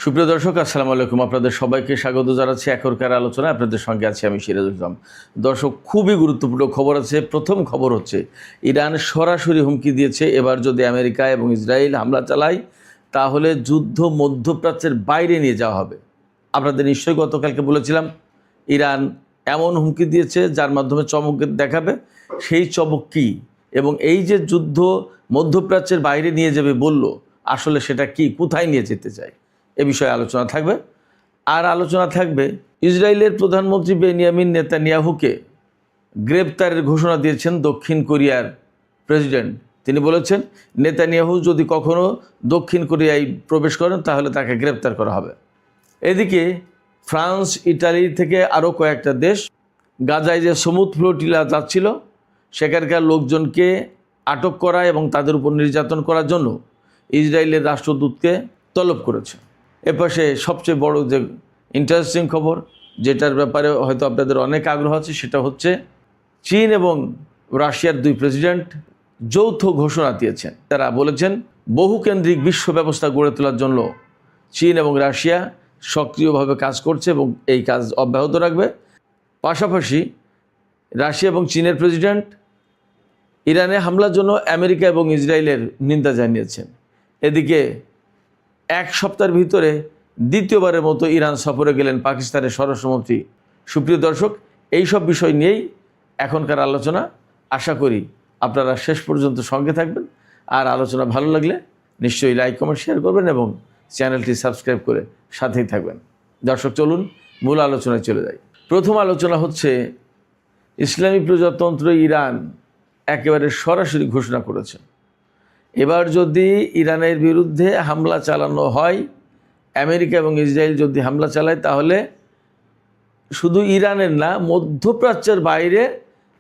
সুপ্রিয় দর্শক, আসসালামু আলাইকুম। আপনাদের সবাইকে স্বাগত জানাচ্ছি এখনকার আলোচনায়। আপনাদের সঙ্গে আছি আমি সিরাজুল ইসলাম। দর্শক, খুবই গুরুত্বপূর্ণ খবর আছে। প্রথম খবর হচ্ছে, ইরান সরাসরি হুমকি দিয়েছে এবার যদি আমেরিকা এবং ইসরায়েল হামলা চালায় তাহলে যুদ্ধ মধ্যপ্রাচ্যের বাইরে নিয়ে যাওয়া হবে। আপনাদের নিশ্চয়ই গতকালকে বলেছিলাম ইরান এমন হুমকি দিয়েছে যার মাধ্যমে চমক দেখাবে। সেই চমক কী এবং এই যে যুদ্ধ মধ্যপ্রাচ্যের বাইরে নিয়ে যাবে বলল, আসলে সেটা কি, কোথায় নিয়ে যেতে চায়, এ বিষয়ে আলোচনা থাকবে। আর আলোচনা থাকবে ইসরায়েলের প্রধানমন্ত্রী বেনিয়ামিন নেতানিয়াহুকে গ্রেপ্তারের ঘোষণা দিয়েছেন দক্ষিণ কোরিয়ার প্রেসিডেন্ট। তিনি বলেছেন নেতানিয়াহু যদি কখনো দক্ষিণ কোরিয়ায় প্রবেশ করেন তাহলে তাকে গ্রেপ্তার করা হবে। এদিকে ফ্রান্স, ইটালি থেকে আরও কয়েকটা দেশ গাজায় যে সমুদ্র ফ্লোটিলা যাচ্ছিল সেখানকার লোকজনকে আটক করা এবং তাদের উপর নির্যাতন করার জন্য ইসরায়েলের রাষ্ট্রদূতকে তলব করেছে। এপাশে সবচেয়ে বড় যে ইন্টারেস্টিং খবর, যেটার ব্যাপারে হয়তো আপনাদের অনেক আগ্রহ আছে, সেটা হচ্ছে চীন এবং রাশিয়ার দুই প্রেসিডেন্ট যৌথ ঘোষণা দিয়েছেন। তারা বলেছেন বহুকেন্দ্রিক বিশ্ব ব্যবস্থা গড়ে তোলার জন্য চীন এবং রাশিয়া সক্রিয়ভাবে কাজ করছে এবং এই কাজ অব্যাহত রাখবে। পাশাপাশি রাশিয়া এবং চীনের প্রেসিডেন্ট ইরানে হামলার জন্য আমেরিকা এবং ইসরায়েলের নিন্দা জানিয়েছেন। এদিকে এক সপ্তাহের ভিতরে দ্বিতীয়বারের মতো ইরান সফরে গেলেন পাকিস্তানের স্বরাষ্ট্রমন্ত্রী। সুপ্রিয় দর্শক, এই সব বিষয় নিয়েই এখনকার আলোচনা। আশা করি আপনারা শেষ পর্যন্ত সঙ্গে থাকবেন। আর আলোচনা ভালো লাগলে নিশ্চয়ই লাইক, কমেন্ট, শেয়ার করবেন এবং চ্যানেলটি সাবস্ক্রাইব করে সাথেই থাকবেন। দর্শক, চলুন মূল আলোচনায় চলে যাই। প্রথম আলোচনা হচ্ছে, ইসলামী প্রজাতন্ত্র ইরান একেবারে সরাসরি ঘোষণা করেছে এবার যদি ইরানের বিরুদ্ধে হামলা চালানো হয়, আমেরিকা এবং ইসরায়েল যদি হামলা চালায় তাহলে শুধু ইরানের না, মধ্যপ্রাচ্যের বাইরে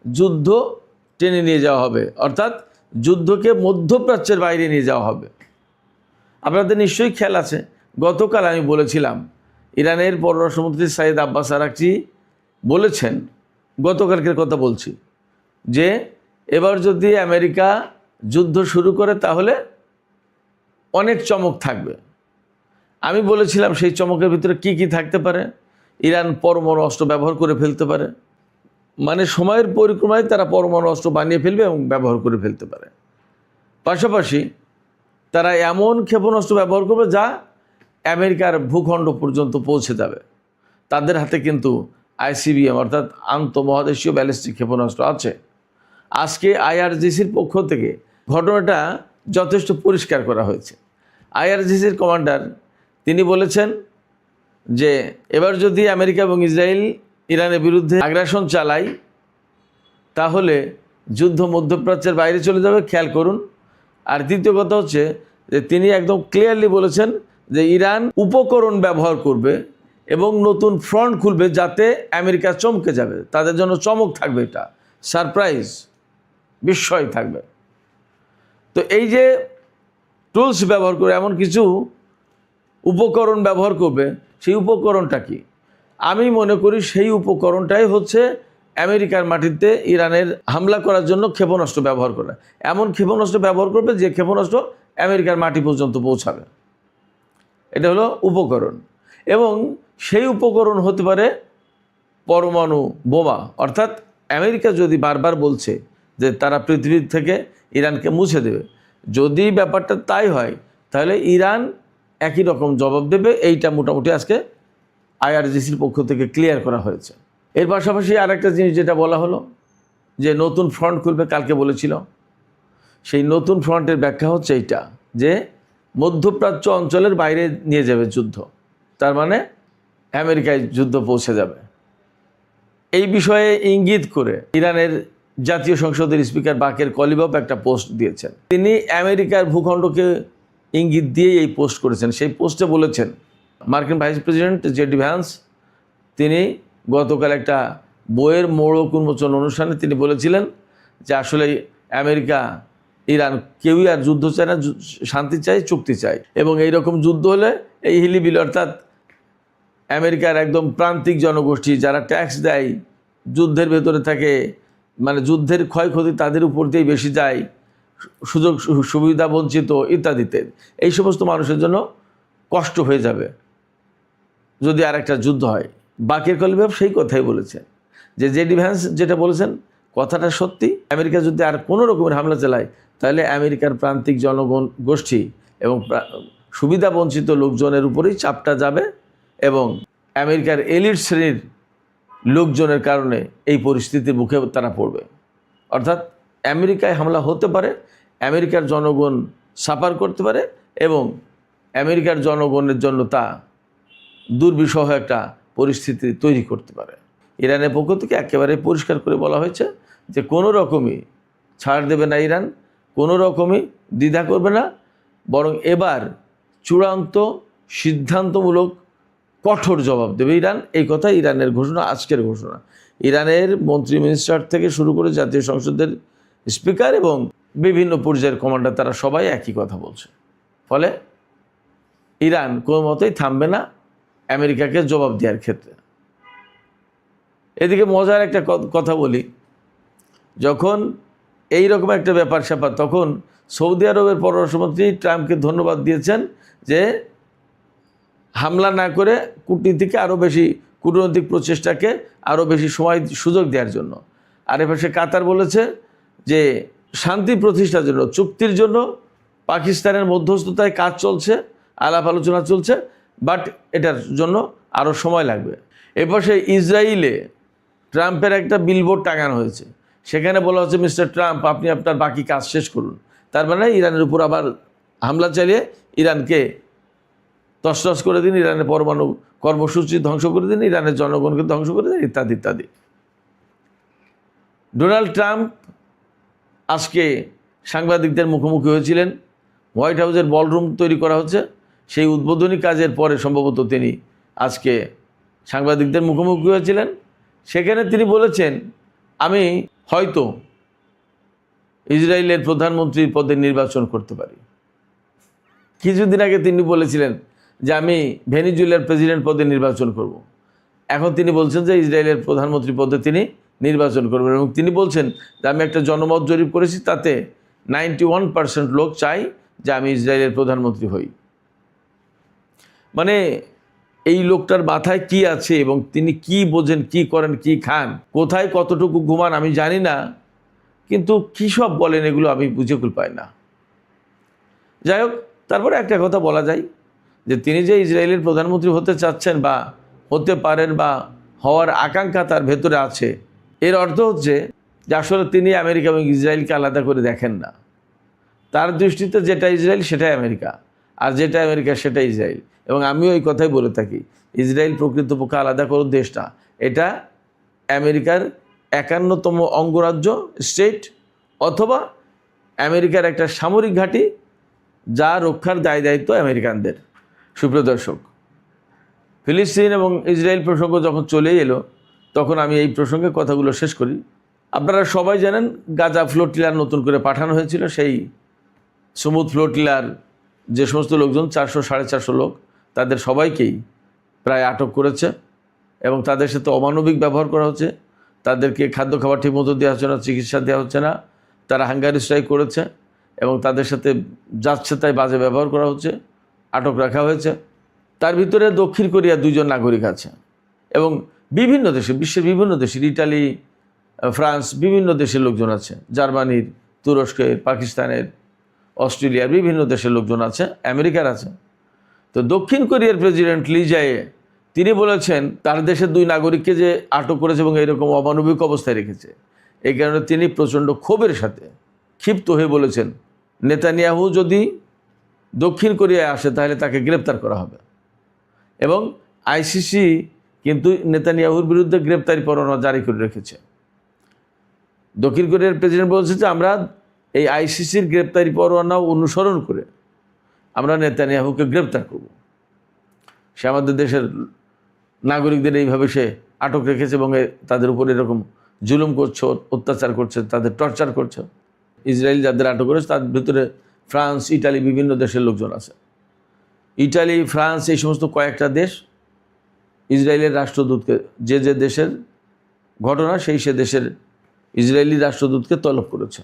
যুদ্ধ টেনে নিয়ে যাওয়া হবে। অর্থাৎ যুদ্ধকে মধ্যপ্রাচ্যের বাইরে নিয়ে যাওয়া হবে। আপনাদের নিশ্চয়ই খেয়াল আছে, গতকাল আমি বলেছিলাম, ইরানের পররাষ্ট্রমন্ত্রী সাইদ আব্বাস আরাকচি বলেছেন, গতকালকের কথা বলছি, যে এবার যদি আমেরিকা যুদ্ধ শুরু করে তাহলে অনেক চমক থাকবে। আমি বলেছিলাম সেই চমকের ভিতরে কি কি থাকতে পারে। ইরান পরমাণু অস্ত্র ব্যবহার করে ফেলতে পারে, মানে সময়ের পরিক্রমায় তারা পরমাণু অস্ত্র বানিয়ে ফেলবে এবং ব্যবহার করে ফেলতে পারে। পাশাপাশি তারা এমন ক্ষেপণাস্ত্র ব্যবহার করবে যা আমেরিকার ভূখণ্ড পর্যন্ত পৌঁছে যাবে। তাদের হাতে কিন্তু আইসিবিএম অর্থাৎ আন্তঃমহাদেশীয় ব্যালিস্টিক ক্ষেপণাস্ত্র আছে। আজকে আইআরজিসির পক্ষ থেকে ঘটনাটা যথেষ্ট পরিষ্কার করা হয়েছে। আইআরজিসির কমান্ডার তিনি বলেছেন যে এবার যদি আমেরিকা এবং ইসরায়েল ইরানের বিরুদ্ধে আগ্রাসন চালায় তাহলে যুদ্ধ মধ্যপ্রাচ্যের বাইরে চলে যাবে, খেয়াল করুন। আর দ্বিতীয় কথা হচ্ছে যে তিনি একদম ক্লিয়ারলি বলেছেন যে ইরান উপকরণ ব্যবহার করবে এবং নতুন ফ্রন্ট খুলবে যাতে আমেরিকা চমকে যাবে, তাদের জন্য চমক থাকবে, এটা সারপ্রাইজ, বিস্ময় থাকবে। তো এই যে টুলস ব্যবহার করে এমন কিছু উপকরণ ব্যবহার করবে, সেই উপকরণটা কি? আমি মনে করি সেই উপকরণটাই হচ্ছে আমেরিকার মাটিতে ইরানের হামলা করার জন্য ক্ষেপণাস্ত্র ব্যবহার করা। এমন ক্ষেপণাস্ত্র ব্যবহার করবে যে ক্ষেপণাস্ত্র আমেরিকার মাটি পর্যন্ত পৌঁছাবে। এটা হলো উপকরণ। এবং সেই উপকরণ হতে পারে পরমাণু বোমা। অর্থাৎ আমেরিকা যদি বারবার বলছে যে তারা পৃথিবী থেকে ইরানকে মুছে দেবে, যদি ব্যাপারটা তাই হয় তাহলে ইরান একই রকম জবাব দেবে। এইটা মোটামুটি আজকে আইআরজিসির পক্ষ থেকে ক্লিয়ার করা হয়েছে। এর পাশাপাশি আরেকটা জিনিস যেটা বলা হলো যে নতুন ফ্রন্ট খুলবে, কালকে বলেছিল। সেই নতুন ফ্রন্টের ব্যাখ্যা হচ্ছে এইটা, যে মধ্যপ্রাচ্য অঞ্চলের বাইরে নিয়ে যাবে যুদ্ধ, তার মানে আমেরিকায় যুদ্ধ পৌঁছে যাবে। এই বিষয়ে ইঙ্গিত করে ইরানের জাতীয় সংসদের স্পিকার বাকের কলিবাফ একটা পোস্ট দিয়েছেন। তিনি আমেরিকার ভূখণ্ডকে ইঙ্গিত দিয়ে এই পোস্ট করেছেন। সেই পোস্টে বলেছেন, মার্কিন ভাইস প্রেসিডেন্ট জেডি ভ্যান্স তিনি গতকাল একটা বইয়ের মোড়ক উন্মোচন অনুষ্ঠানে তিনি বলেছিলেন যে আসলে আমেরিকা ইরান কেউই আর যুদ্ধ চায় না, শান্তি চায়, চুক্তি চায়। এবং এইরকম যুদ্ধ হলে এই হিলিবিলি অর্থাৎ আমেরিকার একদম প্রান্তিক জনগোষ্ঠী যারা ট্যাক্স দেয়, যুদ্ধের ভেতরে থাকে, মানে যুদ্ধের ক্ষয়ক্ষতি তাদের উপর দিয়েই বেশি যায়, সুযোগ সুবিধা বঞ্চিত ইত্যাদিতে, এই সমস্ত মানুষের জন্য কষ্ট হয়ে যাবে। যদি আর একটা যুদ্ধ হয়। বাকের কলিবাব সেই কথাই বলেছেন যে জেডি ভ্যান্স যেটা বলেছেন কথাটা সত্যি, আমেরিকা যদি আর কোনো রকমের হামলা চালায় তাহলে আমেরিকার প্রান্তিক জনগণ গোষ্ঠী এবং সুবিধা বঞ্চিত লোকজনের উপরেই চাপটা যাবে এবং আমেরিকার এলিট শ্রেণীর লোকজনের কারণে এই পরিস্থিতির মুখে তারা পড়বে। অর্থাৎ আমেরিকায় হামলা হতে পারে, আমেরিকার জনগণ সাফার করতে পারে এবং আমেরিকার জনগণের জন্য তা দুর্বিষহ একটা পরিস্থিতি তৈরি করতে পারে। ইরানের পক্ষ থেকে একেবারে পরিষ্কার করে বলা হয়েছে যে কোনো রকমই ছাড় দেবে না ইরান, কোনো রকমই দ্বিধা করবে না, বরং এবার চূড়ান্ত সিদ্ধান্তমূলক কঠোর জবাব দেবে ইরান। এই কথা ইরানের ঘোষণা, আজকের ঘোষণা। ইরানের মন্ত্রী মিনিস্টার থেকে শুরু করে জাতীয় সংসদের স্পিকার এবং বিভিন্ন পর্যায়ের কমান্ডার তারা সবাই একই কথা বলছে। ফলে ইরান কোনো মতেই থামবে না আমেরিকাকে জবাব দেওয়ার ক্ষেত্রে। এদিকে মজার একটা কথা বলি, যখন এই রকম একটা ব্যাপার স্যাপার, তখন সৌদি আরবের পররাষ্ট্রমন্ত্রী ট্রাম্পকে ধন্যবাদ দিয়েছেন যে হামলা না করে কূটনীতিকে আরও বেশি, কূটনৈতিক প্রচেষ্টাকে আরও বেশি সময় সুযোগ দেওয়ার জন্য। আর এপাশে কাতার বলেছে যে শান্তি প্রতিষ্ঠার জন্য, চুক্তির জন্য পাকিস্তানের মধ্যস্থতায় কাজ চলছে, আলাপ আলোচনা চলছে, বাট এটার জন্য আরও সময় লাগবে। এপাশে ইসরায়েলে ট্রাম্পের একটা বিলবোর্ড টাঙানো হয়েছে, সেখানে বলা হচ্ছে মিস্টার ট্রাম্প আপনি আপনার বাকি কাজ শেষ করুন। তার মানে ইরানের উপর আবার হামলা চালিয়ে ইরানকে তছনছ করে দিন, ইরানের পরমাণু কর্মসূচি ধ্বংস করে দিন, ইরানের জনগণকে ধ্বংস করে দিন, ইত্যাদি ইত্যাদি। ডোনাল্ড ট্রাম্প আজকে সাংবাদিকদের মুখোমুখি হয়েছিলেন। হোয়াইট হাউসের বলরুম তৈরি করা হচ্ছে, সেই উদ্বোধনী কাজের পরে সম্ভবত তিনি আজকে সাংবাদিকদের মুখোমুখি হয়েছিলেন। সেখানে তিনি বলেছেন আমি হয়তো ইসরায়েলের প্রধানমন্ত্রীর পদে নির্বাচন করতে পারি। কিছুদিন আগে তিনি বলেছিলেন যে আমি ভেনিজুয়েলার প্রেসিডেন্ট পদে নির্বাচন করব। এখন তিনি বলছেন যে ইসরায়েলের প্রধানমন্ত্রী পদে তিনি নির্বাচন করবেন এবং তিনি বলছেন যে আমি একটা জনমত জরিপ করেছি, তাতে 91% লোক চাই যে আমি ইসরায়েলের প্রধানমন্ত্রী হই। মানে এই লোকটার মাথায় কি আছে এবং তিনি কি বোঝেন, কি করেন, কি খান, কোথায় কতটুকু ঘুমান আমি জানি না, কিন্তু কী সব বলেন এগুলো আমি বুঝে কুল পাই না। যাই হোক, তারপরে একটা কথা বলা যায় যে তিনি যে ইসরায়েলের প্রধানমন্ত্রী হতে চাচ্ছেন বা হতে পারেন বা হওয়ার আকাঙ্ক্ষা তার ভেতরে আছে, এর অর্থ হচ্ছে যে আসলে তিনি আমেরিকা এবং ইসরায়েলকে আলাদা করে দেখেন না। তার দৃষ্টিতে যেটা ইসরায়েল সেটাই আমেরিকা, আর যেটা আমেরিকা সেটা ইসরায়েল। এবং আমিও এই কথাই বলে থাকি, ইসরায়েল প্রকৃতপক্ষে আলাদা কোনো দেশ না, এটা আমেরিকার 51তম অঙ্গরাজ্য স্টেট অথবা আমেরিকার একটা সামরিক ঘাঁটি, যা রক্ষার দায় দায়িত্ব আমেরিকানদের। সুপ্রিয় দর্শক, ফিলিস্তিন এবং ইসরায়েল প্রসঙ্গ যখন চলে এলো তখন আমি এই প্রসঙ্গে কথাগুলো শেষ করি। আপনারা সবাই জানেন গাজা ফ্লোটিলার নতুন করে পাঠানো হয়েছিল। সেই সমুদ্র ফ্লোটিলার যে সমস্ত লোকজন 400-450 লোক, তাদের সবাইকেই প্রায় আটক করেছে এবং তাদের সাথে অমানবিক ব্যবহার করা হচ্ছে। তাদেরকে খাদ্য খাবার ঠিকমতো দেওয়া হচ্ছে না, চিকিৎসা দেওয়া হচ্ছে না, তারা হাঙ্গারি স্ট্রাইক করেছে এবং তাদের সাথে যাচ্ছে তাই বাজে ব্যবহার করা হচ্ছে, আটক রাখা হয়েছে। তার ভিতরে দক্ষিণ কোরিয়ার 2 জন নাগরিক আছে এবং বিভিন্ন দেশে, বিশ্বের বিভিন্ন দেশের, ইটালি, ফ্রান্স, বিভিন্ন দেশের লোকজন আছে, জার্মানির, তুরস্কের, পাকিস্তানের, অস্ট্রেলিয়ার বিভিন্ন দেশের লোকজন আছে, আমেরিকার আছে। তো দক্ষিণ কোরিয়ার প্রেসিডেন্ট লি জায়ে তিনি বলেছেন তার দেশের 2 নাগরিককে যে আটক করেছে এবং এরকম অমানবিক অবস্থায় রেখেছে, এই কারণে তিনি প্রচণ্ড ক্ষোভের সাথে ক্ষিপ্ত হয়ে বলেছেন নেতানিয়াহু যদি দক্ষিণ কোরিয়ায় আসে তাহলে তাকে গ্রেপ্তার করা হবে। এবং আইসিসি কিন্তু নেতানিয়াহুর বিরুদ্ধে গ্রেপ্তারি পরোয়ানা জারি করে রেখেছে। দক্ষিণ কোরিয়ার প্রেসিডেন্ট বলছে যে আমরা এই আইসিসির গ্রেপ্তারি পরোয়ানা অনুসরণ করে আমরা নেতানিয়াহুকে গ্রেপ্তার করব। সে আমাদের দেশের নাগরিকদের এইভাবে সে আটক রেখেছে এবং তাদের উপর এরকম জুলুম করছে, অত্যাচার করছে, তাদের টর্চার করছে। ইসরায়েল যাদের আটক করেছে তার ভিতরে ফ্রান্স, ইটালি, বিভিন্ন দেশের লোকজন আছে। ইটালি, ফ্রান্স, এই সমস্ত কয়েকটা দেশ ইসরায়েলের রাষ্ট্রদূতকে, যে যে দেশের ঘটনা সেই সে দেশের ইসরায়েলি রাষ্ট্রদূতকে তলব করেছে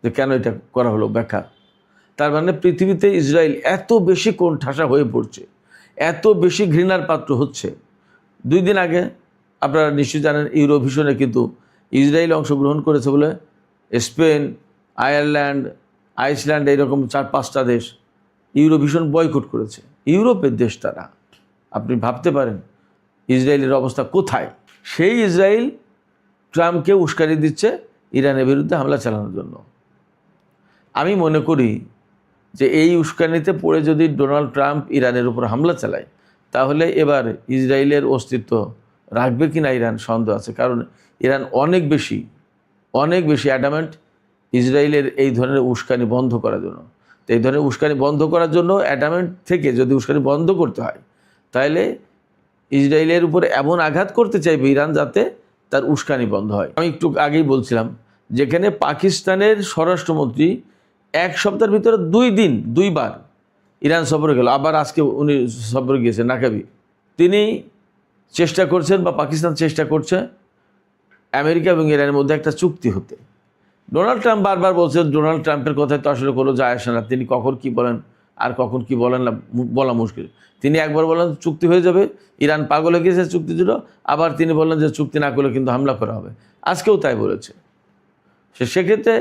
যে কেন এটা করা হলো, ব্যাখ্যা। তার মানে পৃথিবীতে ইসরায়েল এত বেশি কোণঠাসা হয়ে পড়ছে, এত বেশি ঘৃণার পাত্র হচ্ছে। 2 দিন আগে আপনারা নিশ্চয়ই জানেন ইউরোভিশনে কিন্তু ইসরায়েল অংশগ্রহণ করেছে বলে স্পেন, আয়ারল্যান্ড, আইসল্যান্ড এইরকম 4-5টা দেশ ইউরোভিশন বয়কট করেছে। ইউরোপের দেশ তারা। আপনি ভাবতে পারেন ইসরায়েলের অবস্থা কোথায়। সেই ইসরায়েল ট্রাম্পকে উস্কানি দিচ্ছে ইরানের বিরুদ্ধে হামলা চালানোর জন্য। আমি মনে করি যে এই উস্কানিতে পড়ে যদি ডোনাল্ড ট্রাম্প ইরানের উপর হামলা চালায় তাহলে এবার ইসরায়েলের অস্তিত্ব রাখবে কিনা ইরান সন্দেহ আছে। কারণ ইরান অনেক বেশি অ্যাডামেন্ট ইসরায়েলের এই ধরনের উস্কানি বন্ধ করার জন্য। তো এই ধরনের উস্কানি বন্ধ করার জন্য অ্যাডামেন্ট থেকে যদি উস্কানি বন্ধ করতে হয় তাহলে ইসরায়েলের উপরে এমন আঘাত করতে চাইবে ইরান যাতে তার উস্কানি বন্ধ হয়। আমি একটু আগেই বলছিলাম যেখানে পাকিস্তানের স্বরাষ্ট্রমন্ত্রী 1 সপ্তাহের ভিতরে 2 বার ইরান সফরে গেল, আবার আজকে উনি সফরে গিয়েছেন নাকাবি। তিনি চেষ্টা করছেন বা পাকিস্তান চেষ্টা করছে আমেরিকা এবং ইরানের মধ্যে একটা চুক্তি হতে। ডোনাল্ড ট্রাম্প বারবার বলছে, ডোনাল্ড ট্রাম্পের কথায় তো আসলে কোনো যায় আসে না, তিনি কখন কি বলেন আর কখন কি বলেন না বলা মুশকিল। তিনি একবার বলেন চুক্তি হয়ে যাবে, ইরান পাগল হয়ে গিয়েছে চুক্তির জন্য, আবার তিনি বললেন যে চুক্তি না করলে কিন্তু হামলা করা হবে। আজকেও তাই বলেছে। সেক্ষেত্রে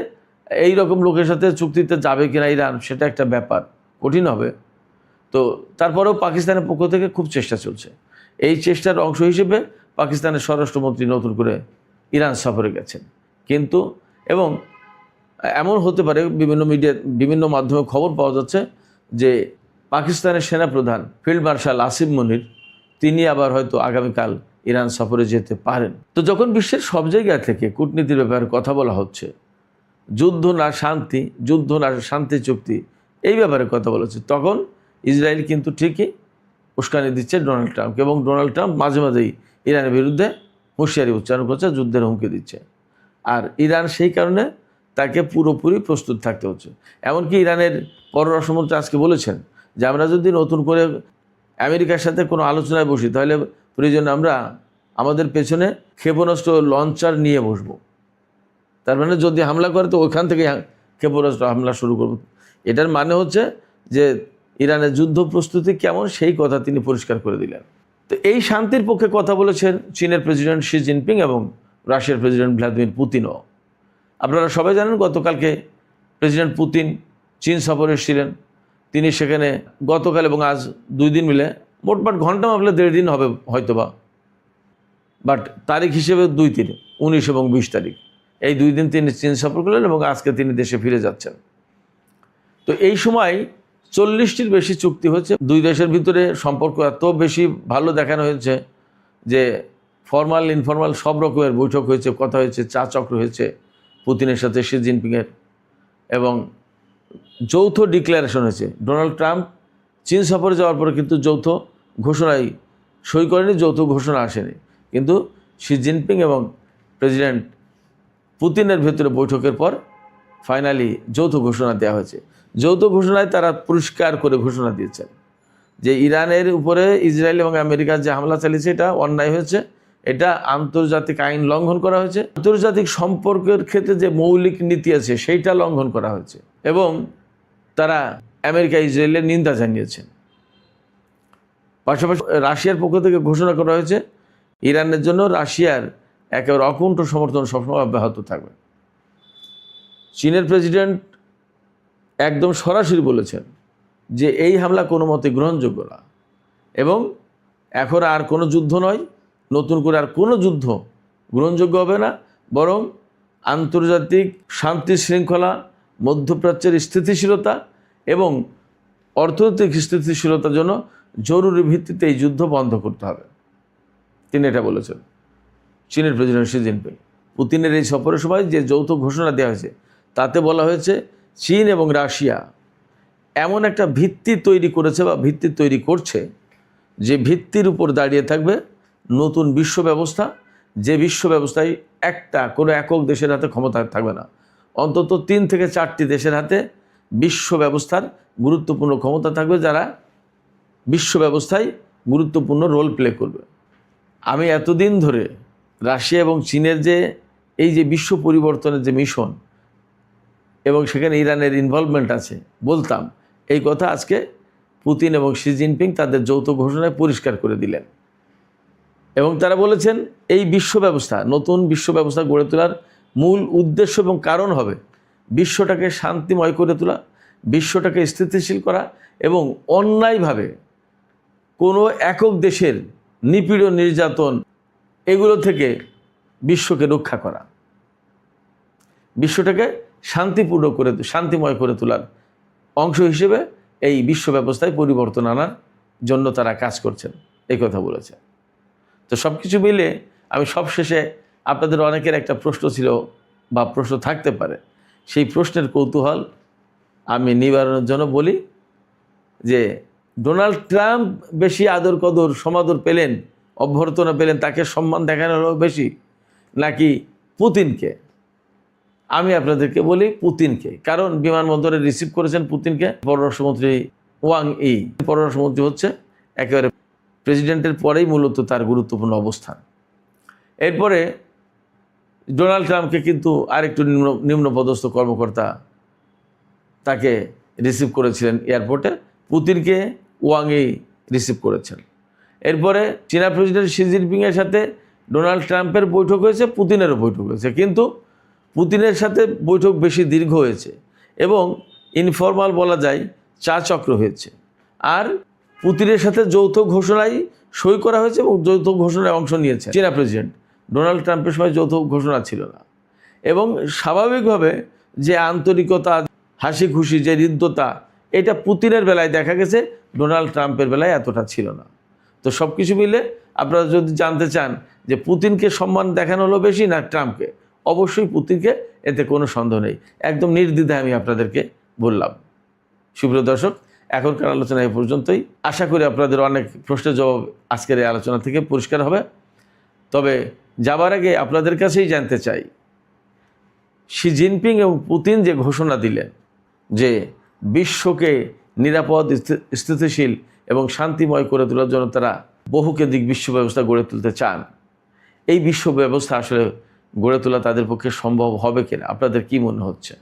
এই রকম লোকের সাথে চুক্তিতে যাবে কিনা ইরান সেটা একটা ব্যাপার, কঠিন হবে। তো তারপরেও পাকিস্তানের পক্ষ থেকে খুব চেষ্টা চলছে। এই চেষ্টার অংশ হিসেবে পাকিস্তানের স্বরাষ্ট্রমন্ত্রী নতুন করে ইরান সফরে গেছেন। কিন্তু এবং এমন হতে পারে বিভিন্ন মাধ্যমে খবর পাওয়া যাচ্ছে যে পাকিস্তানের সেনাপ্রধান ফিল্ড মার্শাল আসিম মনির তিনি আবার হয়তো আগামীকাল ইরান সফরে যেতে পারেন। তো যখন বিশ্বের সব জায়গা থেকে কূটনীতির ব্যাপারে কথা বলা হচ্ছে, যুদ্ধ না শান্তি চুক্তি এই ব্যাপারে কথা বলেছে, তখন ইসরায়েল কিন্তু ঠিকই উস্কানি দিচ্ছে ডোনাল্ড ট্রাম্পকে, এবং ডোনাল্ড ট্রাম্প মাঝে মাঝেই ইরানের বিরুদ্ধে হুঁশিয়ারি উচ্চারণ করছে, যুদ্ধের হুমকি দিচ্ছে। আর ইরান সেই কারণে তাকে পুরোপুরি প্রস্তুত থাকতে হচ্ছে। এমনকি ইরানের পররাষ্ট্রমন্ত্রী আজকে বলেছেন যে আমরা যদি নতুন করে আমেরিকার সাথে কোনো আলোচনায় বসি তাহলে প্রয়োজনে আমরা আমাদের পেছনে ক্ষেপণাস্ত্র লঞ্চার নিয়ে বসবো। তার মানে যদি হামলা করে তো ওইখান থেকে ক্ষেপণাস্ত্র হামলা শুরু করব। এটার মানে হচ্ছে যে ইরানের যুদ্ধ প্রস্তুতি কেমন সেই কথা তিনি পরিষ্কার করে দিলেন। তো এই শান্তির পক্ষে কথা বলেছেন চীনের প্রেসিডেন্ট শি জিনপিং এবং রাশিয়ার প্রেসিডেন্ট ভ্লাদিমির পুতিনও। আপনারা সবাই জানেন গতকালকে প্রেসিডেন্ট পুতিন চীন সফরে এসেছিলেন। তিনি সেখানে গতকাল এবং আজ 2 দিন মিলে মোটমাট ঘন্টা মাপলে 1.5 দিন হবে হয়তোবা, বাট তারিখ হিসেবে 2-3, 19 এবং 20 তারিখ, এই 2 দিন তিনি চীন সফর করলেন এবং আজকে তিনি দেশে ফিরে যাচ্ছেন। তো এই সময় 40টির বেশি চুক্তি হয়েছে। 2 দেশের ভিতরে সম্পর্ক এত বেশি ভালো দেখানো হয়েছে যে ফর্মাল ইনফর্মাল সব রকমের বৈঠক হয়েছে, কথা হয়েছে, চা চক্র হয়েছে পুতিনের সাথে শি জিনপিংয়ের, এবং যৌথ ডিক্লারেশন হয়েছে। ডোনাল্ড ট্রাম্প চীন সফরে যাওয়ার পরে কিন্তু যৌথ ঘোষণায় সই করেনি, যৌথ ঘোষণা আসেনি, কিন্তু শি জিনপিং এবং প্রেসিডেন্ট পুতিনের ভেতরে বৈঠকের পর ফাইনালি যৌথ ঘোষণা দেওয়া হয়েছে। যৌথ ঘোষণায় তারা পরিষ্কার করে ঘোষণা দিয়েছেন যে ইরানের উপরে ইসরায়েল এবং আমেরিকা যে হামলা চালিয়েছে এটা অন্যায় হয়েছে, এটা আন্তর্জাতিক আইন লঙ্ঘন করা হয়েছে, আন্তর্জাতিক সম্পর্কের ক্ষেত্রে যে মৌলিক নীতি আছে সেইটা লঙ্ঘন করা হয়েছে, এবং তারা আমেরিকা ইসরায়েলের নিন্দা জানিয়েছেন। পাশাপাশি রাশিয়ার পক্ষ থেকে ঘোষণা করা হয়েছে ইরানের জন্য রাশিয়ার একেবারে অকুণ্ঠ সমর্থন সবসময় অব্যাহত থাকবে। চীনের প্রেসিডেন্ট একদম সরাসরি বলেছেন যে এই হামলা কোনো মতে গ্রহণযোগ্য না, এবং এখন আর কোনো যুদ্ধ নয়, নতুন করে আর কোনো যুদ্ধ গ্রহণযোগ্য হবে না, বরং আন্তর্জাতিক শান্তি শৃঙ্খলা, মধ্যপ্রাচ্যের স্থিতিশীলতা এবং অর্থনৈতিক স্থিতিশীলতার জন্য জরুরি ভিত্তিতে এই যুদ্ধ বন্ধ করতে হবে। তিনি এটা বলেছেন চীনের প্রেসিডেন্ট শি জিনপিং। পুতিনের এই সফরের সময় যে যৌথ ঘোষণা দেওয়া হয়েছে তাতে বলা হয়েছে চীন এবং রাশিয়া এমন একটা ভিত্তি তৈরি করেছে বা ভিত্তি তৈরি করছে যে ভিত্তির উপর দাঁড়িয়ে থাকবে নতুন বিশ্ব ব্যবস্থা, যে বিশ্ব ব্যবস্থায় কোনো একক দেশের হাতে ক্ষমতা থাকবে না, অন্তত 3 থেকে 4টি দেশের হাতে বিশ্ব ব্যবস্থার গুরুত্বপূর্ণ ক্ষমতা থাকবে, যারা বিশ্ব ব্যবস্থায় গুরুত্বপূর্ণ রোল প্লে করবে। আমি এতদিন ধরে রাশিয়া এবং চীনের যে এই যে বিশ্ব পরিবর্তনের যে মিশন এবং সেখানে ইরানের ইনভলভমেন্ট আছে বলতাম, এই কথা আজকে পুতিন এবং শি জিনপিং তাদের যৌথ ঘোষণায় পরিষ্কার করে দিলেন এবং তারা বলেছেন এই বিশ্ব ব্যবস্থা, নতুন বিশ্ব ব্যবস্থা গড়ে তোলার মূল উদ্দেশ্য এবং কারণ হবে বিশ্বটাকে শান্তিময় করে তোলা, বিশ্বটাকে স্থিতিশীল করা এবং অন্যায়ভাবে কোনো একক দেশের নিপীড়ন নির্যাতন এগুলো থেকে বিশ্বকে রক্ষা করা, বিশ্বটাকে শান্তিময় করে তোলার অংশ হিসেবে এই বিশ্ব ব্যবস্থায় পরিবর্তন আনার জন্য তারা কাজ করছেন, এই কথা বলেছে। তো সব কিছু মিলে আমি সবশেষে আপনাদের অনেকের একটা প্রশ্ন ছিল বা প্রশ্ন থাকতে পারে, সেই প্রশ্নের কৌতূহল আমি নিবারণের জন্য বলি যে ডোনাল্ড ট্রাম্প বেশি আদর কদর সমাদর পেলেন, অভ্যর্থনা পেলেন, তাকে সম্মান দেখানো হলো বেশি নাকি পুতিনকে? আমি আপনাদেরকে বলি পুতিনকে, কারণ বিমানবন্দরে রিসিভ করেছেন পুতিনকে পররাষ্ট্রমন্ত্রী ওয়াং ই। পররাষ্ট্রমন্ত্রী হচ্ছে একেবারে প্রেসিডেন্টের পরেই মূলত তার গুরুত্বপূর্ণ অবস্থান। এরপরে ডোনাল্ড ট্রাম্পকে কিন্তু আরেকটু নিম্নপদস্থ কর্মকর্তা তাকে রিসিভ করেছিলেন এয়ারপোর্টে, পুতিনকে ওয়াং ই রিসিভ করেছেন। এরপরে চীনা প্রেসিডেন্ট শি জিনপিংয়ের সাথে ডোনাল্ড ট্রাম্পের বৈঠক হয়েছে, পুতিনেরও বৈঠক হয়েছে, কিন্তু পুতিনের সাথে বৈঠক বেশি দীর্ঘ হয়েছে এবং ইনফর্মাল বলা যায় চা চক্র হয়েছে। আর পুতিনের সাথে যৌথ ঘোষণায় সই করা হয়েছে এবং যৌথ ঘোষণায় অংশ নিয়েছে চীনা প্রেসিডেন্ট। ডোনাল্ড ট্রাম্পের সময় যৌথ ঘোষণা ছিল না এবং স্বাভাবিকভাবে যে আন্তরিকতা, হাসি খুশি, যে হৃদ্যতা, এটা পুতিনের বেলায় দেখা গেছে, ডোনাল্ড ট্রাম্পের বেলায় এতটা ছিল না। তো সব কিছু মিলে আপনারা যদি জানতে চান যে পুতিনকে সম্মান দেখানো হলো বেশি না ট্রাম্পকে, অবশ্যই পুতিনকে, এতে কোনো সন্দেহ নেই, একদম নির্দ্বিধায় আমি আপনাদেরকে বললাম। সুপ্রিয় দর্শক, এখনকার আলোচনা এ পর্যন্তই। আশা করি আপনাদের অনেক প্রশ্নের জবাব আজকের এই আলোচনা থেকে পরিষ্কার হবে। তবে যাবার আগে আপনাদের কাছেই জানতে চাই, শি জিনপিং এবং পুতিন যে ঘোষণা দিলেন যে বিশ্বকে নিরাপদ, স্থিতিশীল এবং শান্তিময় করে তোলার জন্য তারা বহুকেন্দ্রিক বিশ্ব ব্যবস্থা গড়ে তুলতে চান, এই বিশ্ব ব্যবস্থা আসলে গড়ে তোলা তাদের পক্ষে সম্ভব হবে কিনা, আপনাদের কি মনে হচ্ছে?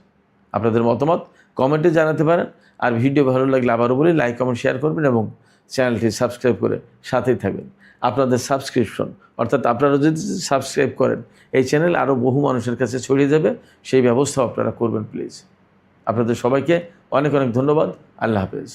আপনাদের মতামত কমেন্টে জানাতে পারেন। আর ভিডিও ভালো লাগলে আবারও বলি, লাইক, কমেন্ট, শেয়ার করবেন এবং চ্যানেলটি সাবস্ক্রাইব করে সাথেই থাকবেন। আপনাদের সাবস্ক্রিপশন, অর্থাৎ আপনারা যদি সাবস্ক্রাইব করেন, এই চ্যানেল আরও বহু মানুষের কাছে ছড়িয়ে যাবে, সেই ব্যবস্থাও আপনারা করবেন প্লিজ। আপনাদের সবাইকে অনেক অনেক ধন্যবাদ। আল্লাহ হাফেজ।